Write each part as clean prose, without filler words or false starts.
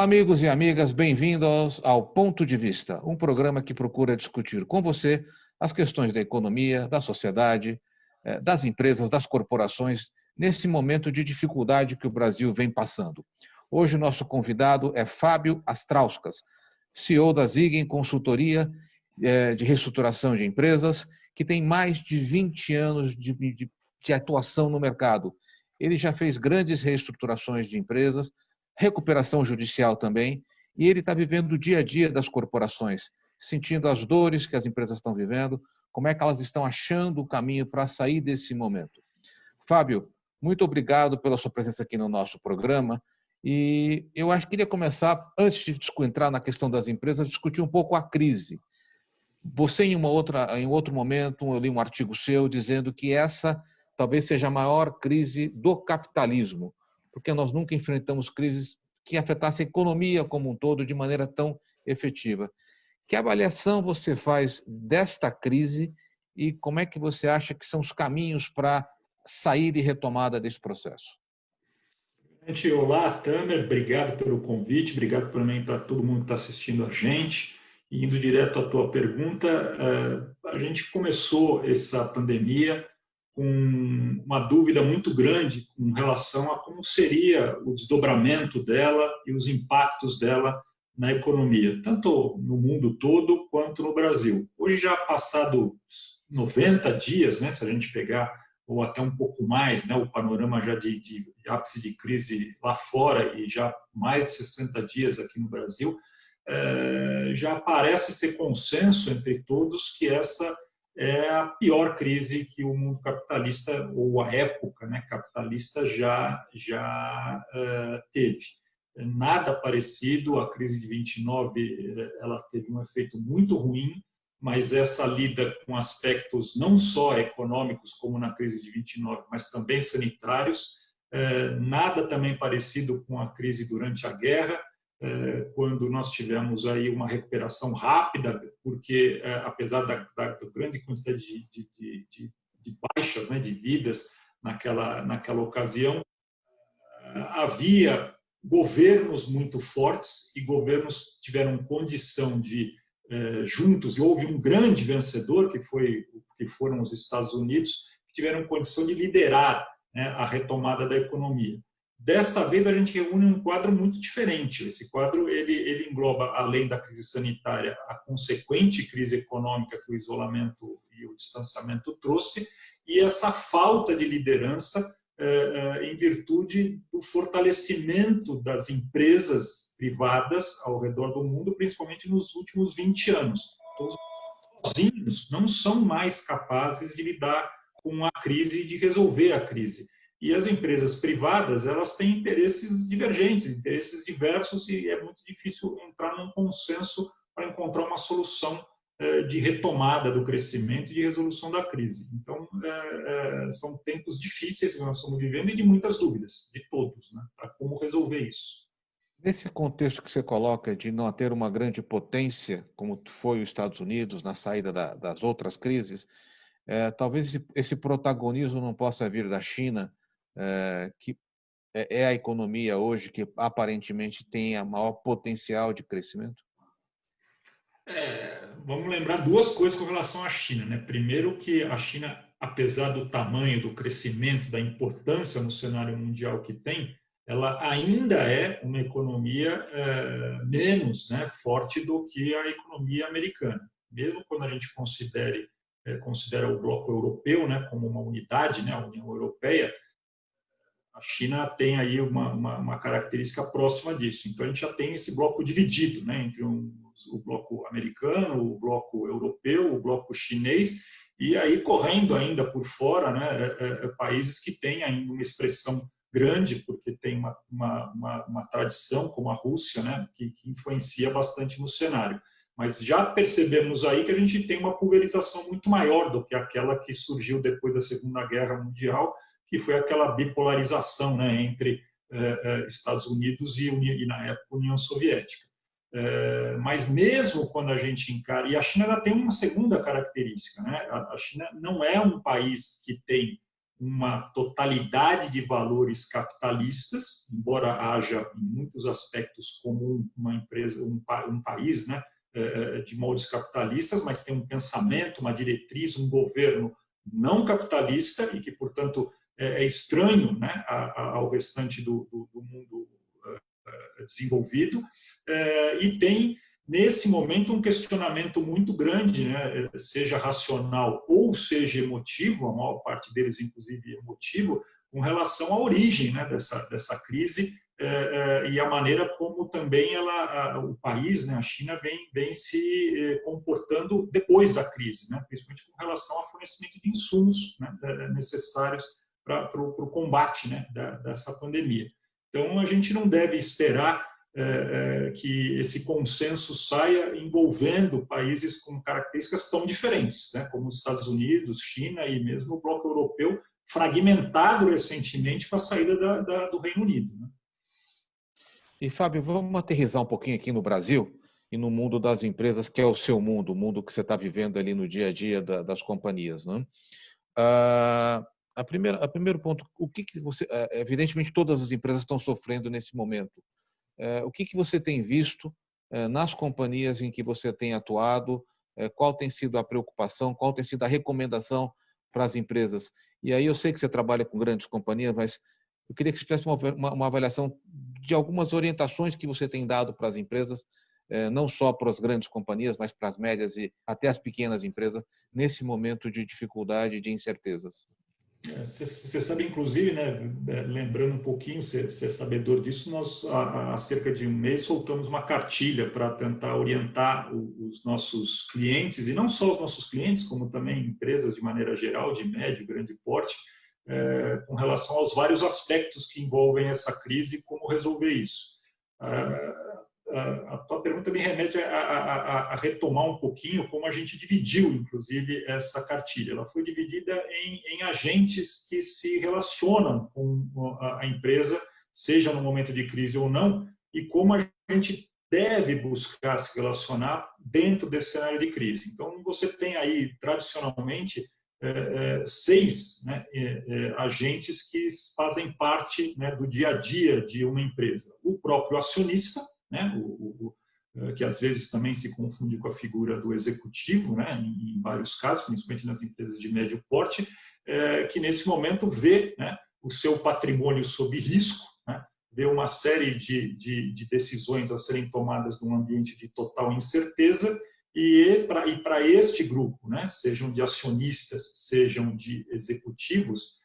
Olá, amigos e amigas, bem-vindos ao Ponto de Vista, um programa que procura discutir com você as questões da economia, da sociedade, das empresas, das corporações, nesse momento de dificuldade que o Brasil vem passando. Hoje, nosso convidado é Fábio Astrauskas, CEO da Zigen Consultoria de Reestruturação de Empresas, que tem mais de 20 anos de atuação no mercado. Ele já fez grandes reestruturações de empresas, recuperação judicial também, e ele está vivendo o dia a dia das corporações, sentindo as dores que as empresas estão vivendo, como é que elas estão achando o caminho para sair desse momento. Fábio, muito obrigado pela sua presença aqui no nosso programa, e eu acho que queria começar, antes de entrar na questão das empresas, discutir um pouco a crise. Você, em outro momento, eu li um artigo seu dizendo que essa talvez seja a maior crise do capitalismo, porque nós nunca enfrentamos crises que afetassem a economia como um todo de maneira tão efetiva. Que avaliação você faz desta crise e como é que você acha que são os caminhos para sair e retomada desse processo? Olá, Tamer, obrigado pelo convite, obrigado também para todo mundo que está assistindo a gente. E indo direto à tua pergunta, a gente começou essa pandemia com uma dúvida muito grande com relação a como seria o desdobramento dela e os impactos dela na economia, tanto no mundo todo quanto no Brasil. Hoje já passado 90 dias, né, se a gente pegar, ou até um pouco mais, né, o panorama já de ápice de crise lá fora e já mais de 60 dias aqui no Brasil, já parece ser consenso entre todos que essa é a pior crise que o mundo capitalista, ou a época, né, capitalista, já teve. Nada parecido, a crise de 29 ela teve um efeito muito ruim, mas essa lida com aspectos não só econômicos, como na crise de 29, mas também sanitários. Nada também parecido com a crise durante a guerra, quando nós tivemos aí uma recuperação rápida, porque apesar da grande quantidade de baixas, né, de vidas naquela ocasião, havia governos muito fortes e governos tiveram condição de juntos, e houve um grande vencedor, que foram os Estados Unidos, que tiveram condição de liderar, né, a retomada da economia. Dessa vez, a gente reúne um quadro muito diferente. Esse quadro ele engloba, além da crise sanitária, a consequente crise econômica que o isolamento e o distanciamento trouxe, e essa falta de liderança em virtude do fortalecimento das empresas privadas ao redor do mundo, principalmente nos últimos 20 anos. Então, os sozinhos não são mais capazes de lidar com a crise e de resolver a crise. E as empresas privadas, elas têm interesses divergentes, interesses diversos, e é muito difícil entrar num consenso para encontrar uma solução de retomada do crescimento e de resolução da crise. Então, são tempos difíceis que nós estamos vivendo e de muitas dúvidas, de todos, né, para como resolver isso. Nesse contexto que você coloca de não ter uma grande potência, como foi os Estados Unidos na saída das outras crises, talvez esse protagonismo não possa vir da China, que é a economia hoje que aparentemente tem a maior potencial de crescimento? Vamos lembrar duas coisas com relação à China, né? Primeiro, que a China, apesar do tamanho, do crescimento, da importância no cenário mundial que tem, ela ainda é uma economia menos, né, forte do que a economia americana. Mesmo quando a gente considera o bloco europeu, né, como uma unidade, né, a União Europeia, a China tem aí uma característica próxima disso. Então, a gente já tem esse bloco dividido, né, entre o bloco americano, o bloco europeu, o bloco chinês, e aí correndo ainda por fora, né, países que têm ainda uma expressão grande, porque tem uma tradição, como a Rússia, né, que influencia bastante no cenário. Mas já percebemos aí que a gente tem uma pulverização muito maior do que aquela que surgiu depois da Segunda Guerra Mundial, que foi aquela bipolarização, né, entre Estados Unidos e, na época, União Soviética. Mas mesmo quando a gente encara... E a China ela tem uma segunda característica, né? A China não é um país que tem uma totalidade de valores capitalistas, embora haja em muitos aspectos como uma empresa, um país, né, de moldes capitalistas, mas tem um pensamento, uma diretriz, um governo não capitalista e que, portanto, é estranho, né, ao restante do mundo desenvolvido, e tem, nesse momento, um questionamento muito grande, né, seja racional ou seja emotivo, a maior parte deles, inclusive, emotivo, com relação à origem, né, dessa crise e a maneira como também o país, né, a China, vem se comportando depois da crise, né, principalmente com relação ao fornecimento de insumos, né, necessários para o combate, né, dessa pandemia. Então, a gente não deve esperar que esse consenso saia envolvendo países com características tão diferentes, né, como os Estados Unidos, China e mesmo o bloco europeu, fragmentado recentemente com a saída do Reino Unido. Né? E, Fábio, vamos aterrissar um pouquinho aqui no Brasil e no mundo das empresas, que é o seu mundo, o mundo que você está vivendo ali no dia a dia das companhias. Né? A primeiro ponto, o que você... Evidentemente, todas as empresas estão sofrendo nesse momento. O que você tem visto nas companhias em que você tem atuado? Qual tem sido a preocupação? Qual tem sido a recomendação para as empresas? E aí eu sei que você trabalha com grandes companhias, mas eu queria que você fizesse uma avaliação de algumas orientações que você tem dado para as empresas, não só para as grandes companhias, mas para as médias e até as pequenas empresas, nesse momento de dificuldade e de incertezas. Você sabe, inclusive, né, lembrando um pouquinho, você é sabedor disso, nós há cerca de um mês soltamos uma cartilha para tentar orientar os nossos clientes, e não só os nossos clientes, como também empresas de maneira geral, de médio, grande porte, com relação aos vários aspectos que envolvem essa crise e como resolver isso. A tua pergunta me remete a retomar um pouquinho como a gente dividiu, inclusive, essa cartilha. Ela foi dividida em agentes que se relacionam com a empresa, seja no momento de crise ou não, e como a gente deve buscar se relacionar dentro desse cenário de crise. Então, você tem aí, tradicionalmente, 6, né, agentes que fazem parte, né, do dia a dia de uma empresa. O próprio acionista, né, que às vezes também se confunde com a figura do executivo, né, em vários casos, principalmente nas empresas de médio porte, que nesse momento vê, né, o seu patrimônio sob risco, né, vê uma série de decisões a serem tomadas num ambiente de total incerteza, e para este grupo, né, sejam de acionistas, sejam de executivos,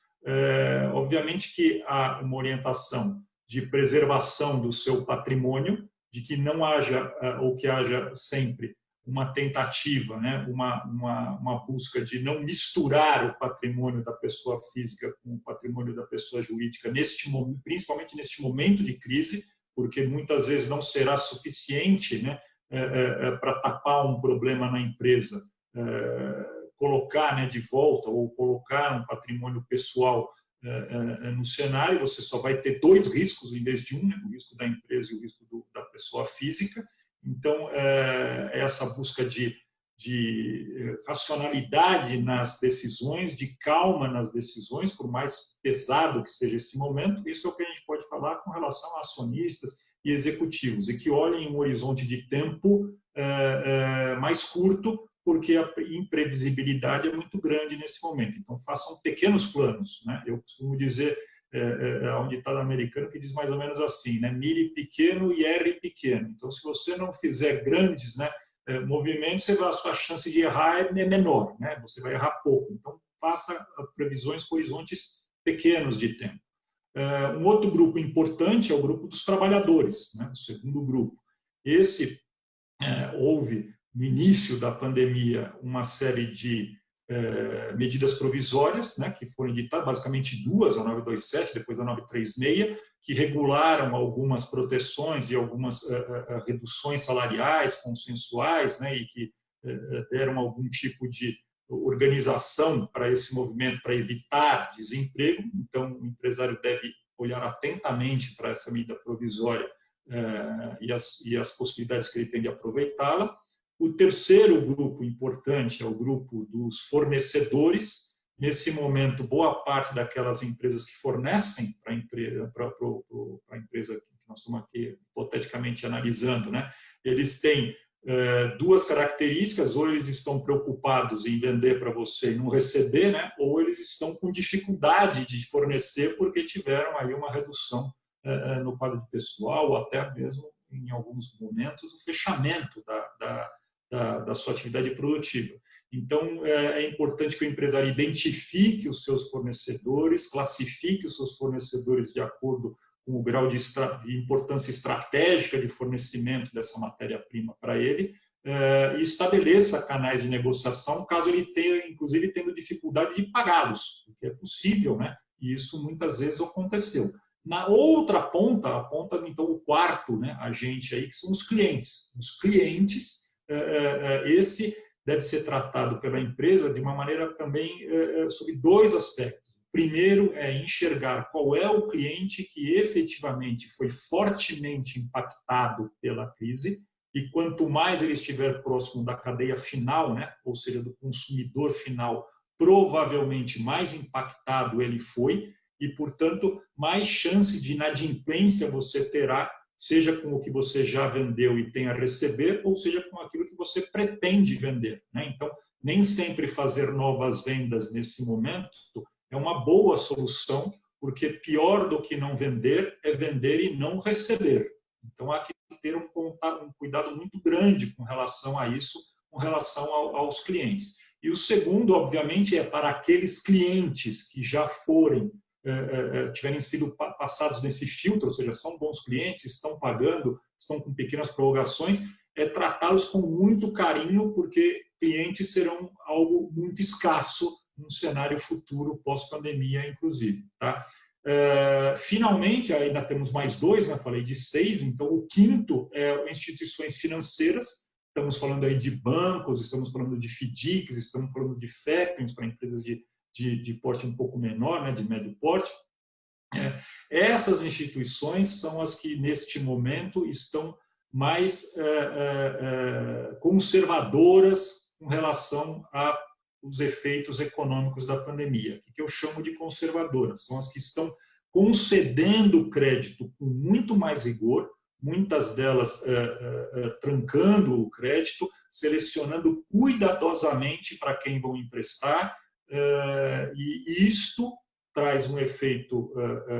obviamente que há uma orientação de preservação do seu patrimônio, de que não haja, ou que haja sempre uma tentativa, né, uma busca de não misturar o patrimônio da pessoa física com o patrimônio da pessoa jurídica, principalmente neste momento de crise, porque muitas vezes não será suficiente, né, para tapar um problema na empresa, colocar, né, de volta ou colocar um patrimônio pessoal no cenário. Você só vai ter 2 riscos em vez de um, né, o risco da empresa e o risco da pessoa física. Então, essa busca de racionalidade nas decisões, de calma nas decisões, por mais pesado que seja esse momento, isso é o que a gente pode falar com relação a acionistas e executivos, e que olhem um horizonte de tempo mais curto, porque a imprevisibilidade é muito grande nesse momento. Então, façam pequenos planos. Né? Eu costumo dizer, há um ditado americano que diz mais ou menos assim, né? Mire pequeno e erre pequeno. Então, se você não fizer grandes, né, movimentos, a sua chance de errar é menor, né? Você vai errar pouco. Então, faça previsões com horizontes pequenos de tempo. Um outro grupo importante é o grupo dos trabalhadores, né? O segundo grupo. Esse houve, no início da pandemia, uma série de medidas provisórias, né, que foram editadas, basicamente 2, a 927, depois a 936, que regularam algumas proteções e algumas reduções salariais consensuais, né, e que deram algum tipo de organização para esse movimento, para evitar desemprego. Então, o empresário deve olhar atentamente para essa medida provisória e as possibilidades que ele tem de aproveitá-la. O terceiro grupo importante é o grupo dos fornecedores, Nesse momento, boa parte daquelas empresas que fornecem para a empresa que nós estamos aqui hipoteticamente analisando, né, eles têm duas características: ou eles estão preocupados em vender para você e não receber, né, ou eles estão com dificuldade de fornecer porque tiveram aí uma redução no quadro de pessoal, ou até mesmo, em alguns momentos, o fechamento da sua atividade produtiva. Então, é importante que o empresário identifique os seus fornecedores, classifique os seus fornecedores de acordo com o grau de importância estratégica de fornecimento dessa matéria-prima para ele, e estabeleça canais de negociação, caso ele tenha, inclusive, tendo dificuldade de pagá-los, porque é possível, né? E isso muitas vezes aconteceu. Na outra ponta, a ponta, então, o quarto, né, agente aí, que são os clientes. Os clientes, esse deve ser tratado pela empresa de uma maneira também sob dois aspectos. Primeiro é enxergar qual é o cliente que efetivamente foi fortemente impactado pela crise, e quanto mais ele estiver próximo da cadeia final, né, ou seja, do consumidor final, provavelmente mais impactado ele foi, e, portanto, mais chance de inadimplência você terá, seja com o que você já vendeu e tem a receber, ou seja com aquilo que você pretende vender, né? Então, nem sempre fazer novas vendas nesse momento é uma boa solução, porque pior do que não vender é vender e não receber. Então, há que ter um cuidado muito grande com relação a isso, com relação aos clientes. E o segundo, obviamente, é para aqueles clientes que já tiverem sido passados nesse filtro, ou seja, são bons clientes, estão pagando, estão com pequenas prorrogações, tratá-los com muito carinho, porque clientes serão algo muito escasso num cenário futuro, pós-pandemia, inclusive. Tá? Finalmente, ainda temos mais dois, né? Falei de 6, então o quinto é instituições financeiras. Estamos falando aí de bancos, estamos falando de FDICs, estamos falando de factorings para empresas de porte um pouco menor, né, de médio porte. Essas instituições são as que, neste momento, estão mais conservadoras com relação aos efeitos econômicos da pandemia. O que eu chamo de conservadoras? São as que estão concedendo crédito com muito mais rigor, muitas delas trancando o crédito, selecionando cuidadosamente para quem vão emprestar, e isto traz um efeito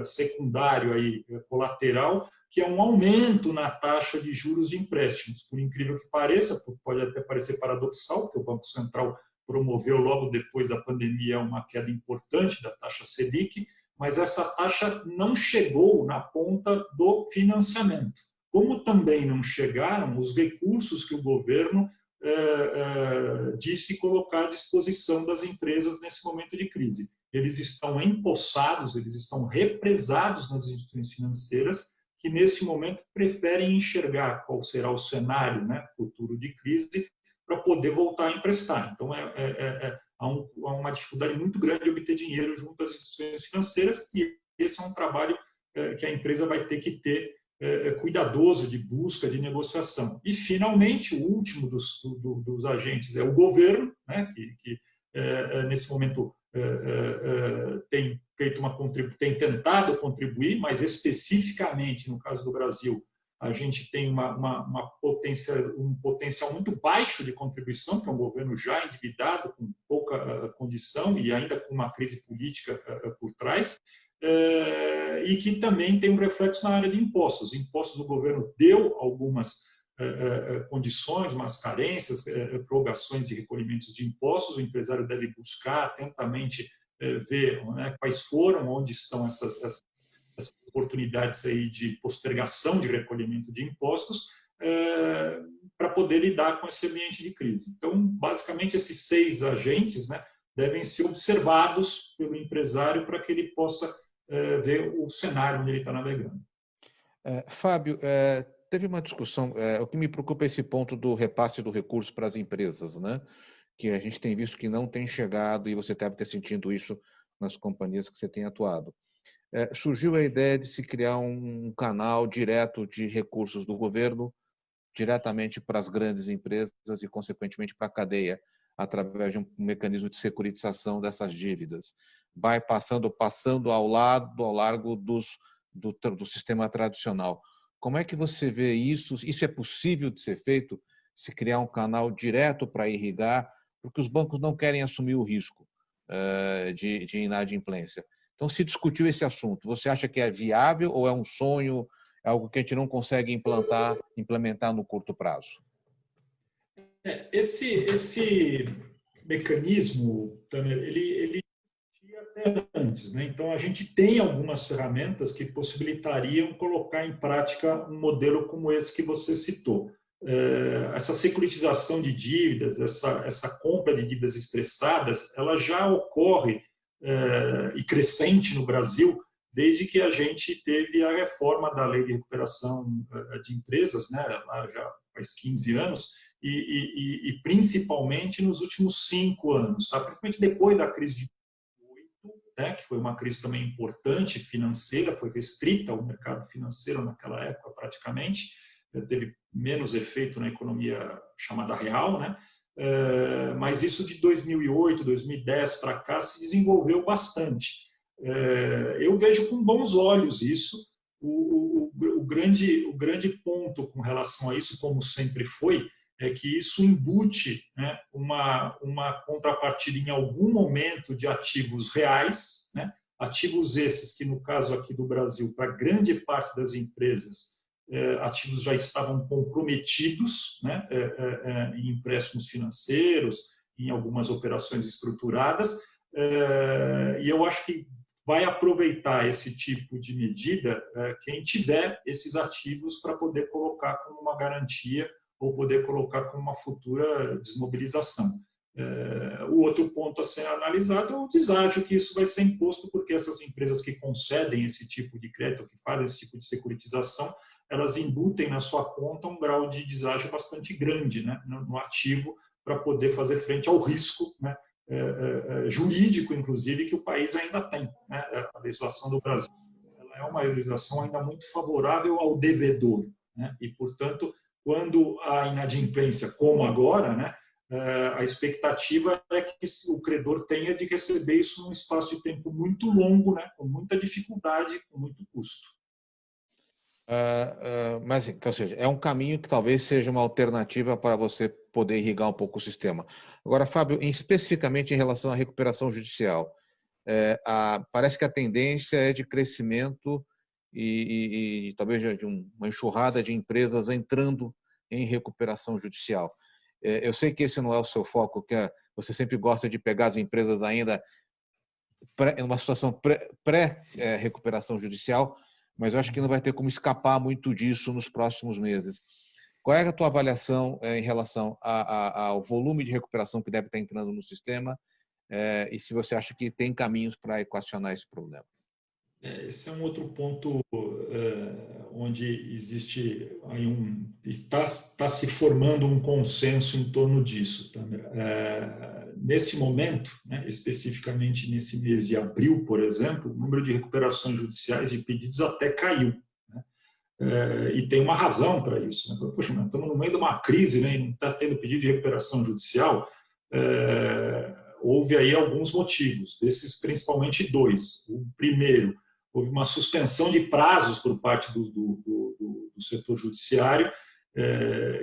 secundário aí, colateral, que é um aumento na taxa de juros de empréstimos. Por incrível que pareça, pode até parecer paradoxal, porque o Banco Central promoveu logo depois da pandemia uma queda importante da taxa Selic, mas essa taxa não chegou na ponta do financiamento. Como também não chegaram os recursos que o governo disse colocar à disposição das empresas nesse momento de crise. Eles estão empossados, eles estão represados nas instituições financeiras, que nesse momento preferem enxergar qual será o cenário, né, futuro de crise, para poder voltar a emprestar. Então, há uma dificuldade muito grande de obter dinheiro junto às instituições financeiras, e esse é um trabalho que a empresa vai ter que ter cuidadoso de busca, de negociação. E, finalmente, o último dos agentes é o governo, né, que nesse momento tem tem tentado contribuir, mas especificamente no caso do Brasil, a gente tem um potencial muito baixo de contribuição, que é um governo já endividado, com pouca condição e ainda com uma crise política por trás, e que também tem um reflexo na área de impostos. Impostos, o governo deu algumas condições, umas carências, prorrogações de recolhimentos de impostos. O empresário deve buscar atentamente ver, né, quais foram, onde estão essas oportunidades aí de postergação de recolhimento de impostos, para poder lidar com esse ambiente de crise. Então, basicamente, esses 6 agentes, né, devem ser observados pelo empresário para que ele possa ver o cenário onde ele está navegando. Fábio, teve uma discussão, o que me preocupa é esse ponto do repasse do recurso para as empresas, né? Que a gente tem visto que não tem chegado, e você deve ter sentido isso nas companhias que você tem atuado. Surgiu a ideia de se criar um canal direto de recursos do governo diretamente para as grandes empresas e, consequentemente, para a cadeia através de um mecanismo de securitização dessas dívidas. Vai passando ao largo do sistema tradicional. Como é que você vê isso? Isso é possível de ser feito? Se criar um canal direto para irrigar, porque os bancos não querem assumir o risco de inadimplência. Então, se discutiu esse assunto, você acha que é viável ou é um sonho, é algo que a gente não consegue implementar no curto prazo? Esse mecanismo, Tamer, ele existia até antes, né? Então, a gente tem algumas ferramentas que possibilitariam colocar em prática um modelo como esse que você citou. Essa securitização de dívidas, essa compra de dívidas estressadas, ela já ocorre e crescente no Brasil desde que a gente teve a reforma da Lei de Recuperação de Empresas, né? Lá já faz 15 anos, e principalmente nos últimos 5 anos, tá? Principalmente depois da crise de 2008, né? Que foi uma crise também importante, financeira, foi restrita ao mercado financeiro naquela época praticamente, teve menos efeito na economia chamada real, né? Mas isso de 2008, 2010 para cá se desenvolveu bastante. Eu vejo com bons olhos isso. O grande ponto com relação a isso, como sempre foi, é que isso embute, né, uma contrapartida em algum momento de ativos reais, né, ativos esses que, no caso aqui do Brasil, para grande parte das empresas, ativos já estavam comprometidos, né, em empréstimos financeiros, em algumas operações estruturadas, e eu acho que vai aproveitar esse tipo de medida quem tiver esses ativos para poder colocar como uma garantia ou poder colocar como uma futura desmobilização. O outro ponto a ser analisado é o deságio que isso vai ser imposto, porque essas empresas que concedem esse tipo de crédito, que fazem esse tipo de securitização, elas embutem na sua conta um grau de deságio bastante grande, né, no ativo, para poder fazer frente ao risco, né, jurídico, inclusive, que o país ainda tem, né? A legislação do Brasil ela é uma legislação ainda muito favorável ao devedor, né? E, portanto, quando há inadimplência, como agora, né, a expectativa é que o credor tenha de receber isso num espaço de tempo muito longo, né, com muita dificuldade, com muito custo. Mas, ou seja, é um caminho que talvez seja uma alternativa para você poder irrigar um pouco o sistema. Agora, Fábio, especificamente em relação à recuperação judicial, parece que a tendência é de crescimento e talvez de uma enxurrada de empresas entrando em recuperação judicial. Eu sei que esse não é o seu foco, que você sempre gosta de pegar as empresas ainda em uma situação pré-recuperação judicial, mas eu acho que não vai ter como escapar muito disso nos próximos meses. Qual é a tua avaliação em relação ao volume de recuperação que deve estar entrando no sistema e se você acha que tem caminhos para equacionar esse problema? Esse é um outro ponto onde existe aí está se formando um consenso em torno disso. Nesse momento, né, especificamente nesse mês de abril, por exemplo, o número de recuperações judiciais e pedidos até caiu. Né? E tem uma razão para isso. Né? Poxa, mas estamos no meio de uma crise, né, e não está tendo pedido de recuperação judicial. Houve aí alguns motivos, desses principalmente 2. O primeiro, houve uma suspensão de prazos por parte do setor judiciário,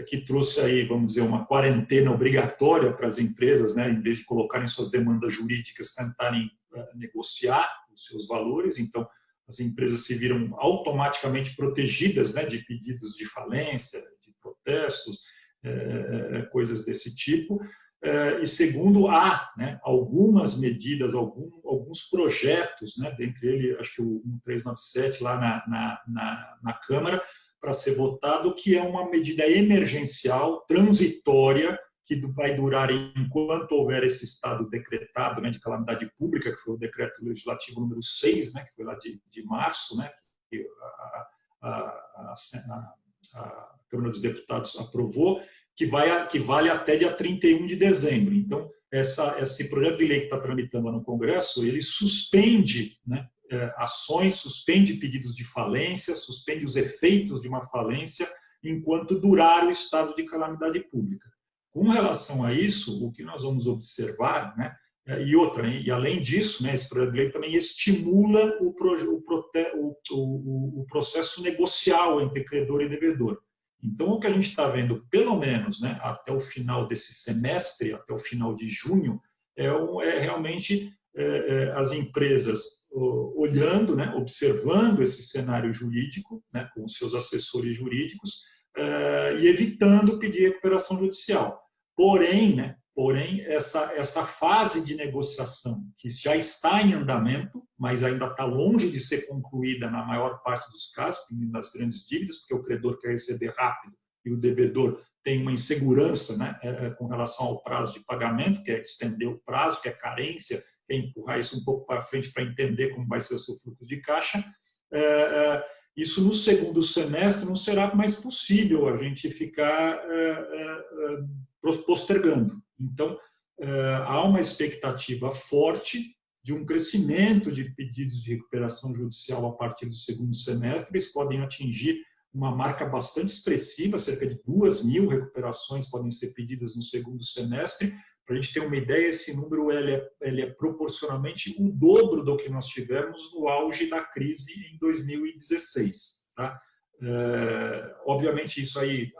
que trouxe aí, vamos dizer, uma quarentena obrigatória para as empresas, né, em vez de colocarem suas demandas jurídicas, tentarem negociar os seus valores. Então, as empresas se viram automaticamente protegidas, né, de pedidos de falência, de protestos, coisas desse tipo. E segundo, há, né, algumas medidas, alguns projetos, né, dentre eles, acho que o 1397 lá na Câmara, para ser votado, que é uma medida emergencial, transitória, que vai durar enquanto houver esse estado decretado, né, de calamidade pública, que foi o decreto legislativo número 6, né, que foi lá de março, né, que a Câmara dos Deputados aprovou, que vale até dia 31 de dezembro. Então, esse projeto de lei que está tramitando lá no Congresso, ele suspende, né, ações, suspende pedidos de falência, suspende os efeitos de uma falência enquanto durar o estado de calamidade pública. Com relação a isso, o que nós vamos observar, né, e além disso, né, esse projeto de lei também estimula o processo negocial entre credor e devedor. Então, o que a gente está vendo, pelo menos, né, até o final desse semestre, até o final de junho, é realmente as empresas olhando, né, observando esse cenário jurídico, né, com os seus assessores jurídicos, e evitando pedir recuperação judicial. Porém, essa fase de negociação, que já está em andamento, mas ainda está longe de ser concluída na maior parte dos casos, nas grandes dívidas, porque o credor quer receber rápido e o devedor tem uma insegurança, né, com relação ao prazo de pagamento, quer estender o prazo, quer carência, quer empurrar isso um pouco para frente para entender como vai ser o seu fluxo de caixa. Isso no segundo semestre não será mais possível a gente ficar postergando. Então, há uma expectativa forte de um crescimento de pedidos de recuperação judicial a partir do segundo semestre. Eles podem atingir uma marca bastante expressiva, cerca de 2.000 recuperações podem ser pedidas no segundo semestre. Para a gente ter uma ideia, esse número ele é proporcionalmente o dobro do que nós tivemos no auge da crise em 2016. Tá? Obviamente, isso aí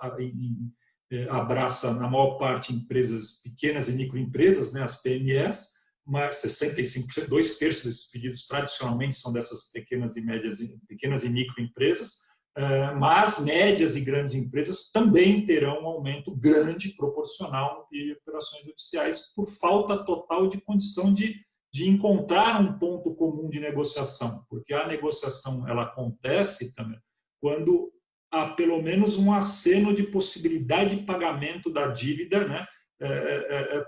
abraça, na maior parte, empresas pequenas e microempresas, né, as PMEs, mas 65%, 2/3 desses pedidos tradicionalmente são dessas pequenas e microempresas, mas médias e grandes empresas também terão um aumento grande, proporcional de operações judiciais, por falta total de condição de encontrar um ponto comum de negociação, porque a negociação ela acontece também quando há pelo menos um aceno de possibilidade de pagamento da dívida, né,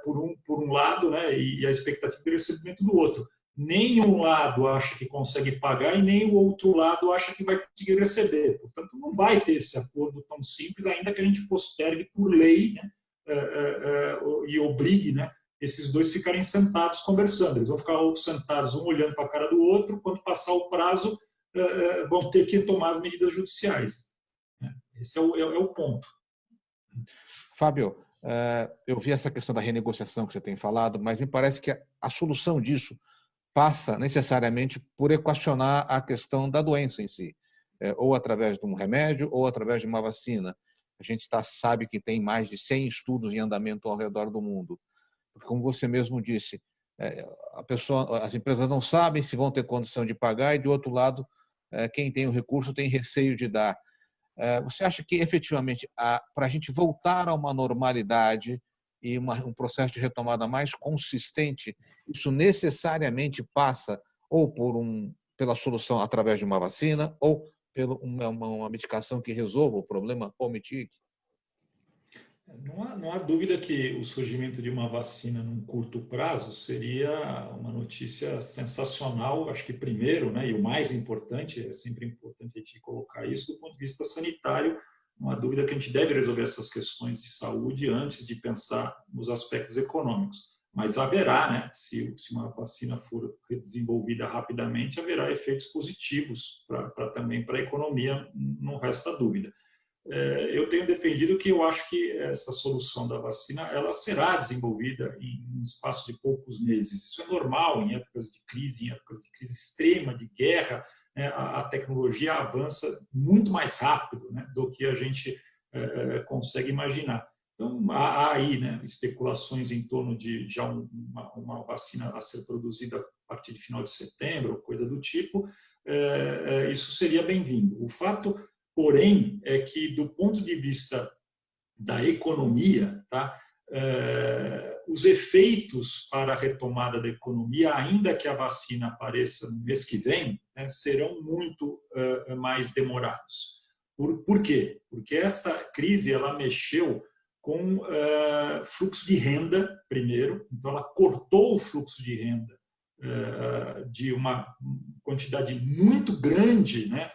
por um lado, né, e a expectativa de recebimento do outro. Nem um lado acha que consegue pagar e nem o outro lado acha que vai conseguir receber. Portanto, não vai ter esse acordo tão simples, ainda que a gente postergue por lei, né, e obrigue, né, esses dois ficarem sentados conversando. Eles vão ficar sentados, um olhando para a cara do outro, quando passar o prazo, vão ter que tomar as medidas judiciais. Esse é o ponto. Fábio, eu vi essa questão da renegociação que você tem falado, mas me parece que a solução disso passa necessariamente por equacionar a questão da doença em si, ou através de um remédio ou através de uma vacina. A gente sabe que tem mais de 100 estudos em andamento ao redor do mundo. Porque, como você mesmo disse, as empresas não sabem se vão ter condição de pagar e, do outro lado, quem tem o recurso tem receio de dar. Você acha que, efetivamente, para a gente voltar a uma normalidade e um processo de retomada mais consistente, isso necessariamente passa ou pela solução através de uma vacina ou por uma medicação que resolva o problema ou mitigue? Não há dúvida que o surgimento de uma vacina num curto prazo seria uma notícia sensacional, acho que primeiro, né, e o mais importante, é sempre importante a gente colocar isso do ponto de vista sanitário, não há dúvida que a gente deve resolver essas questões de saúde antes de pensar nos aspectos econômicos. Mas haverá, né, se uma vacina for desenvolvida rapidamente, haverá efeitos positivos também para a economia, não resta dúvida. Eu tenho defendido que eu acho que essa solução da vacina ela será desenvolvida em um espaço de poucos meses. Isso é normal em épocas de crise extrema, de guerra, né, a tecnologia avança muito mais rápido, né, do que a gente consegue imaginar. Então, há aí, né, especulações em torno de já uma vacina a ser produzida a partir de final de setembro, coisa do tipo. Isso seria bem-vindo. O fato, porém, é que, do ponto de vista da economia, tá, os efeitos para a retomada da economia, ainda que a vacina apareça no mês que vem, né, serão muito mais demorados. Por quê? Porque esta crise ela mexeu com fluxo de renda, primeiro, então ela cortou o fluxo de renda de uma quantidade muito grande, né,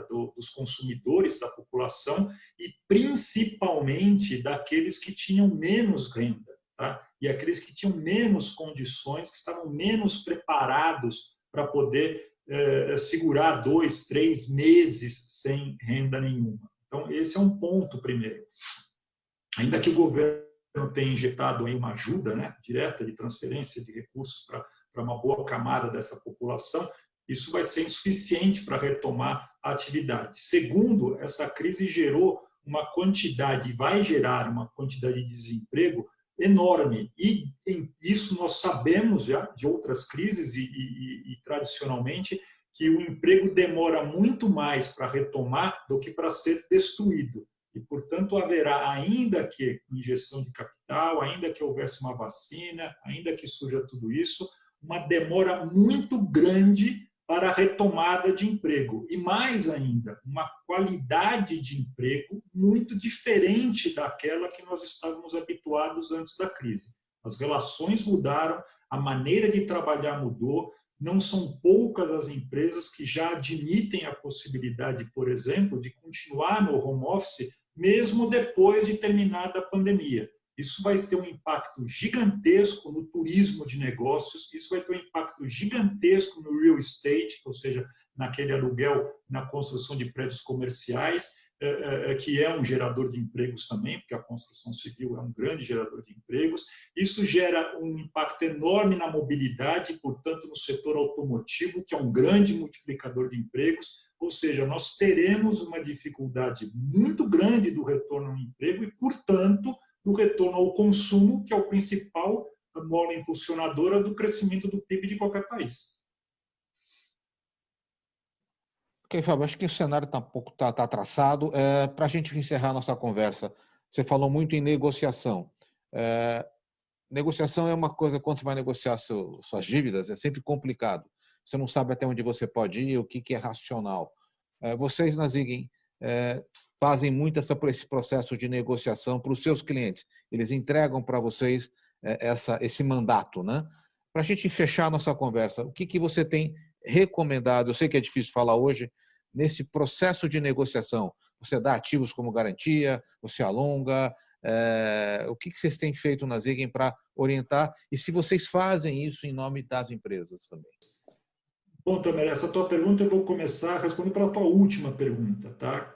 dos consumidores, da população, e principalmente daqueles que tinham menos renda, tá? E aqueles que tinham menos condições, que estavam menos preparados para poder segurar 2, 3 meses sem renda nenhuma. Então, esse é um ponto primeiro. Ainda que o governo governo tem injetado aí uma ajuda, né, direta de transferência de recursos para uma boa camada dessa população, isso vai ser insuficiente para retomar a atividade. Segundo, essa crise gerou uma quantidade, vai gerar uma quantidade de desemprego enorme. E isso nós sabemos já de outras crises e tradicionalmente que o emprego demora muito mais para retomar do que para ser destruído. E, portanto, haverá, ainda que injeção de capital, ainda que houvesse uma vacina, ainda que surja tudo isso, uma demora muito grande para a retomada de emprego. E mais ainda, uma qualidade de emprego muito diferente daquela que nós estávamos habituados antes da crise. As relações mudaram, a maneira de trabalhar mudou, não são poucas as empresas que já admitem a possibilidade, por exemplo, de continuar no home office mesmo depois de terminada a pandemia. Isso vai ter um impacto gigantesco no turismo de negócios, isso vai ter um impacto gigantesco no real estate, ou seja, naquele aluguel, na construção de prédios comerciais, que é um gerador de empregos também, porque a construção civil é um grande gerador de empregos. Isso gera um impacto enorme na mobilidade, portanto, no setor automotivo, que é um grande multiplicador de empregos. Ou seja, nós teremos uma dificuldade muito grande do retorno ao emprego e, portanto, do retorno ao consumo, que é o principal mola impulsionadora do crescimento do PIB de qualquer país. Ok, Fábio, acho que o cenário está traçado. Para a gente encerrar a nossa conversa, você falou muito em negociação. Negociação é uma coisa, quando você vai negociar suas dívidas, é sempre complicado. Você não sabe até onde você pode ir, o que é racional. Vocês, na Ziggen, fazem muito esse processo de negociação para os seus clientes. Eles entregam para vocês esse mandato, né? Para a gente fechar a nossa conversa, o que você tem recomendado? Eu sei que é difícil falar hoje, nesse processo de negociação. Você dá ativos como garantia, você alonga, o que vocês têm feito na Ziggen para orientar e se vocês fazem isso em nome das empresas também? Bom, Tamer, essa tua pergunta eu vou começar respondendo pela tua última pergunta, tá?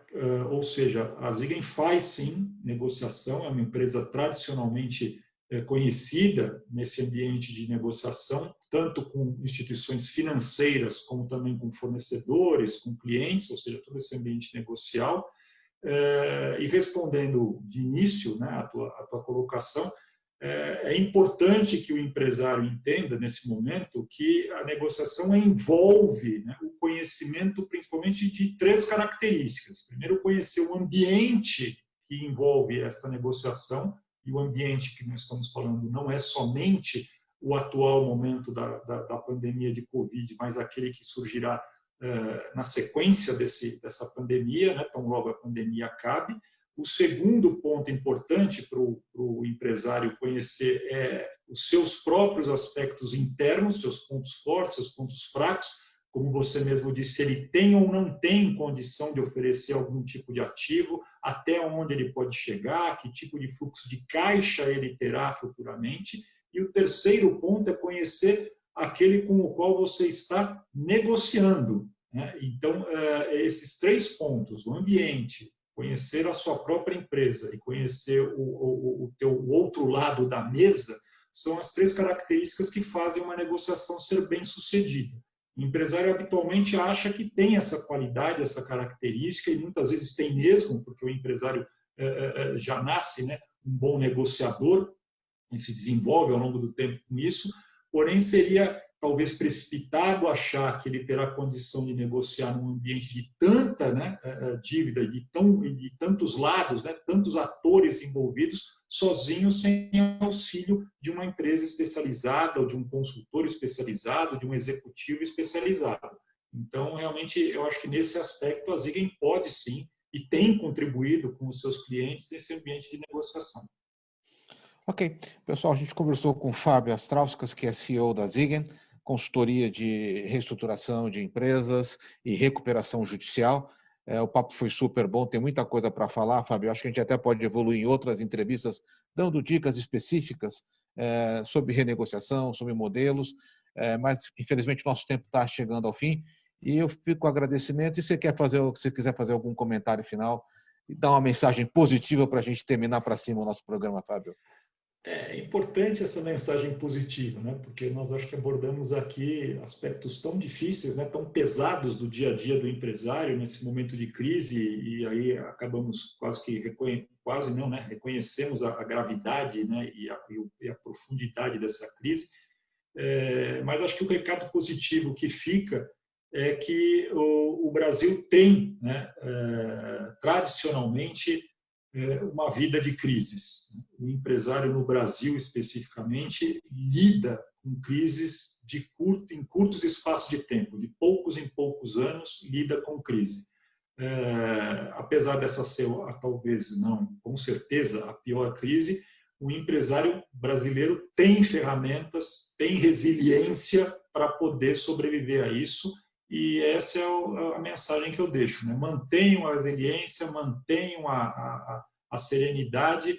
Ou seja, a Ziggen faz sim negociação, é uma empresa tradicionalmente conhecida nesse ambiente de negociação, tanto com instituições financeiras, como também com fornecedores, com clientes, ou seja, todo esse ambiente negocial. E respondendo de início, né, a tua colocação, é importante que o empresário entenda, nesse momento, que a negociação envolve, né, o conhecimento, principalmente, de 3 características. Primeiro, conhecer o ambiente que envolve essa negociação, e o ambiente que nós estamos falando não é somente o atual momento da pandemia de Covid, mas aquele que surgirá na sequência dessa pandemia, né, tão logo a pandemia acabe. O segundo ponto importante para o empresário conhecer é os seus próprios aspectos internos, seus pontos fortes, seus pontos fracos, como você mesmo disse, se ele tem ou não tem condição de oferecer algum tipo de ativo, até onde ele pode chegar, que tipo de fluxo de caixa ele terá futuramente. E o terceiro ponto é conhecer aquele com o qual você está negociando, né? Então, esses 3 pontos, o ambiente, conhecer a sua própria empresa e conhecer o outro lado da mesa, são as 3 características que fazem uma negociação ser bem sucedida. O empresário habitualmente acha que tem essa qualidade, essa característica, e muitas vezes tem mesmo, porque o empresário já nasce, né, um bom negociador e se desenvolve ao longo do tempo com isso, porém seria talvez precipitado achar que ele terá condição de negociar num ambiente de tanta, né, dívida, de tantos lados, né, tantos atores envolvidos, sozinho, sem auxílio de uma empresa especializada, ou de um consultor especializado, de um executivo especializado. Então, realmente, eu acho que nesse aspecto a Ziggen pode sim e tem contribuído com os seus clientes nesse ambiente de negociação. Ok. Pessoal, a gente conversou com o Fábio Astrauskas, que é CEO da Ziggen, consultoria de reestruturação de empresas e recuperação judicial. O papo foi super bom, tem muita coisa para falar, Fábio. Acho que a gente até pode evoluir em outras entrevistas, dando dicas específicas sobre renegociação, sobre modelos, mas infelizmente nosso tempo está chegando ao fim. E eu fico com agradecimento. E se você quiser fazer algum comentário final e dar uma mensagem positiva para a gente terminar para cima o nosso programa, Fábio. É importante essa mensagem positiva, né? Porque nós acho que abordamos aqui aspectos tão difíceis, né? Tão pesados do dia a dia do empresário nesse momento de crise, e aí acabamos quase que quase não, né? Reconhecemos a gravidade, né? E a profundidade dessa crise. Mas acho que o recado positivo que fica é que o Brasil tem, né? Tradicionalmente, uma vida de crises. O empresário no Brasil, especificamente, lida com crises em curtos espaços de tempo, de poucos em poucos anos, lida com crise. Apesar dessa ser, talvez não, com certeza, a pior crise, o empresário brasileiro tem ferramentas, tem resiliência para poder sobreviver a isso, e essa é a mensagem que eu deixo, né? Mantenham a resiliência, mantenham a serenidade,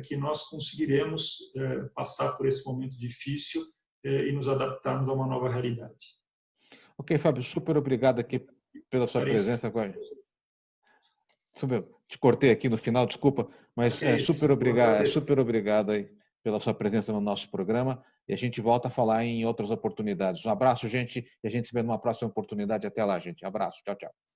que nós conseguiremos passar por esse momento difícil e nos adaptarmos a uma nova realidade. Ok, Fábio, super obrigado aqui pela sua presença. Te cortei aqui no final, desculpa, mas super obrigado aí pela sua presença no nosso programa, e a gente volta a falar em outras oportunidades. Um abraço, gente, e a gente se vê numa próxima oportunidade. Até lá, gente. Abraço. Tchau, tchau.